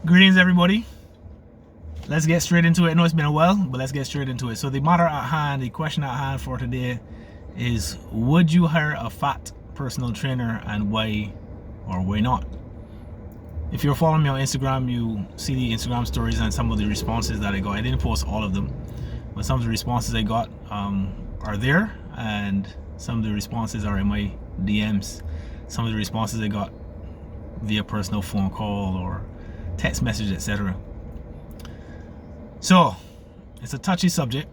Greetings, everybody. Let's get straight into it. I know it's been a while, but let's get straight into it. So the matter at hand, the question at hand for today is, would you hire a fat personal trainer, and why or why not? If you're following me on Instagram, you see the Instagram stories and some of the responses that I got. I didn't post all of them, but some of the responses I got are there, and some of the responses are in my DMs. Some of the responses I got via personal phone call or text message, etc. So it's a touchy subject,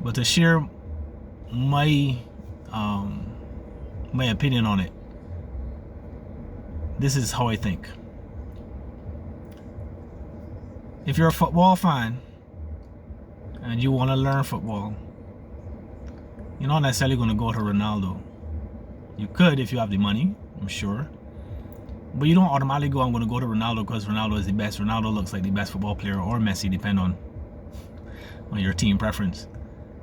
but to share my my opinion on it, this is how I think. If you're a football fan and you want to learn football, you're not necessarily going to go to Ronaldo. You could if you have the money, I'm sure. But you don't automatically go, I'm going to go to Ronaldo because Ronaldo is the best. Ronaldo looks like the best football player, or Messi, depend on your team preference.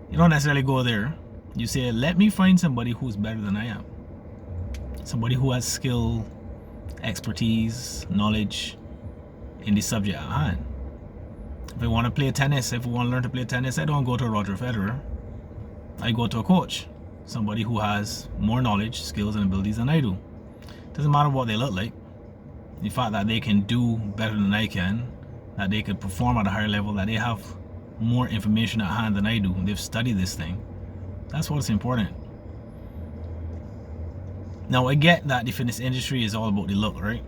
You don't necessarily go there. You say, let me find somebody who's better than I am. Somebody who has skill, expertise, knowledge in the subject at hand. If I want to play tennis, if I want to learn to play tennis, I don't go to Roger Federer. I go to a coach. Somebody who has more knowledge, skills, and abilities than I do. Doesn't matter what they look like. The fact that they can do better than I can, that they could perform at a higher level, that they have more information at hand than I do, they've studied this thing. That's what's important. Now I get that the fitness industry is all about the look, right?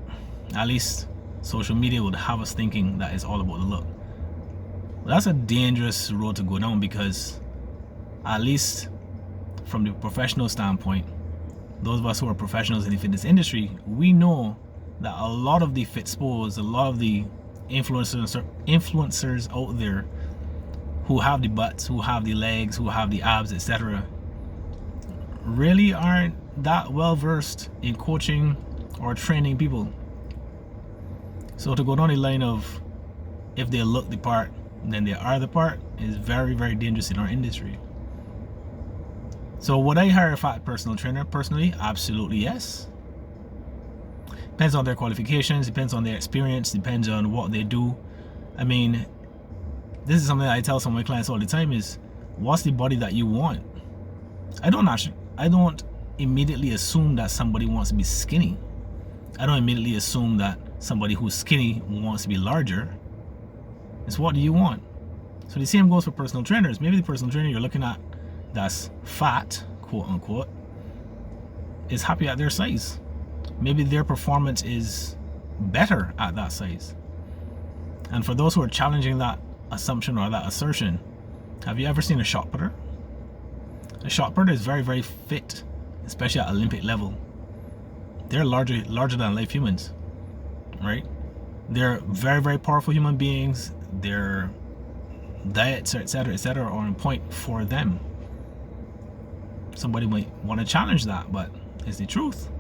At least social media would have us thinking that it's all about the look. But that's a dangerous road to go down, because at least from the professional standpoint, those of us who are professionals in the fitness industry, we know that a lot of the fitspos, a lot of the influencers out there who have the butts, who have the legs, who have the abs, etc., really aren't that well versed in coaching or training people. So to go down the line of, if they look the part, then they are the part, is very, very dangerous in our industry. So would I hire a fat personal trainer? Personally, absolutely yes. Depends on their qualifications, depends on their experience, depends on what they do. I mean, this is something that I tell some of my clients all the time is, what's the body that you want? I don't immediately assume that somebody wants to be skinny. I don't immediately assume that somebody who's skinny wants to be larger. It's, what do you want? So the same goes for personal trainers. Maybe the personal trainer you're looking at that's fat, quote unquote, is happy at their size. Maybe their performance is better at that size. And for those who are challenging that assumption or that assertion, have you ever seen a shot putter? A shot putter is very, very fit, especially at Olympic level. They're larger than life humans, right? They're very, very powerful human beings. Their diets, etc., are on point for them. Somebody might want to challenge that, but it's the truth.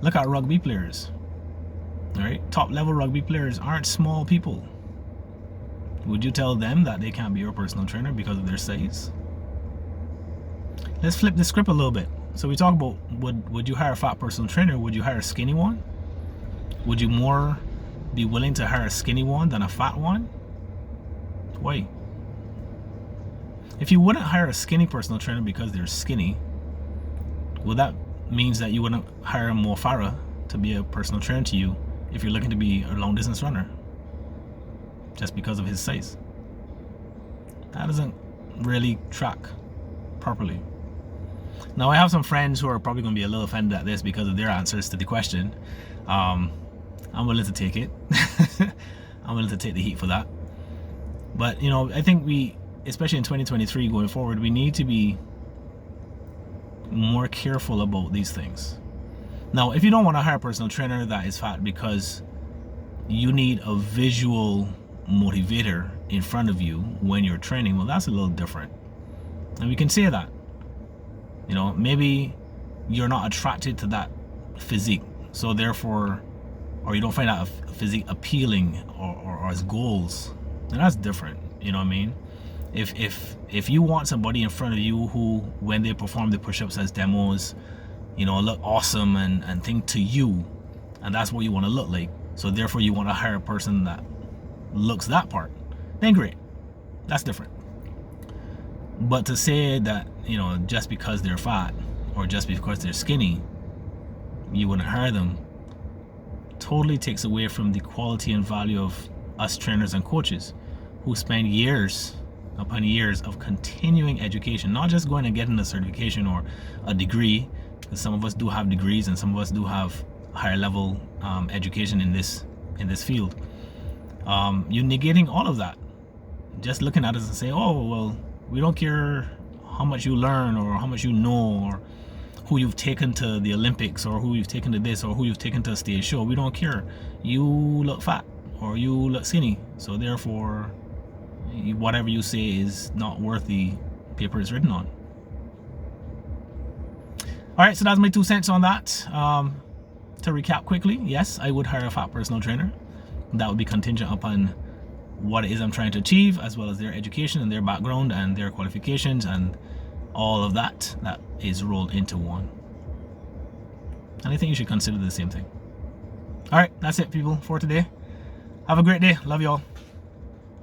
Look at rugby players, right? Top level rugby players aren't small people. Would you tell them that they can't be your personal trainer because of their size? Let's flip the script a little bit. So we talk about, would you hire a fat personal trainer? Would you hire a skinny one? Would you more be willing to hire a skinny one than a fat one? Why? If you wouldn't hire a skinny personal trainer because they're skinny, well, that means that you wouldn't hire Mo Farah to be a personal trainer to you if you're looking to be a long distance runner, just because of his size. That doesn't really track properly. Now, I have some friends who are probably going to be a little offended at this because of their answers to the question. I'm willing to take it. I'm willing to take the heat for that. But, you know, I think we, especially in 2023 going forward, we need to be more careful about these things. Now, if you don't want to hire a personal trainer that is fat because you need a visual motivator in front of you when you're training, well, that's a little different. And we can say that, you know, maybe you're not attracted to that physique, so therefore, or you don't find that physique appealing or as goals, then that's different. You know what I mean? If you want somebody in front of you who, when they perform the push-ups as demos, you know, look awesome and think to you and that's what you want to look like. So therefore you want to hire a person that looks that part, then great, that's different. But to say that, you know, just because they're fat or just because they're skinny, you wouldn't hire them, totally takes away from the quality and value of us trainers and coaches who spend years upon years of continuing education, not just going and getting a certification or a degree, because some of us do have degrees and some of us do have higher level education in this field. You're negating all of that, just looking at us and saying, oh well, we don't care how much you learn or how much you know or who you've taken to the Olympics or who you've taken to this or who you've taken to a stage show. We don't care. You look fat or you look skinny, so therefore whatever you say is not worth the paper it's written on. All right, so that's my 2 cents on that. To recap quickly, yes, I would hire a fat personal trainer. That would be contingent upon what it is I'm trying to achieve, as well as their education and their background and their qualifications and all of that is rolled into one. And I think you should consider the same thing. All right, that's it, people, for today. Have a great day. Love you all.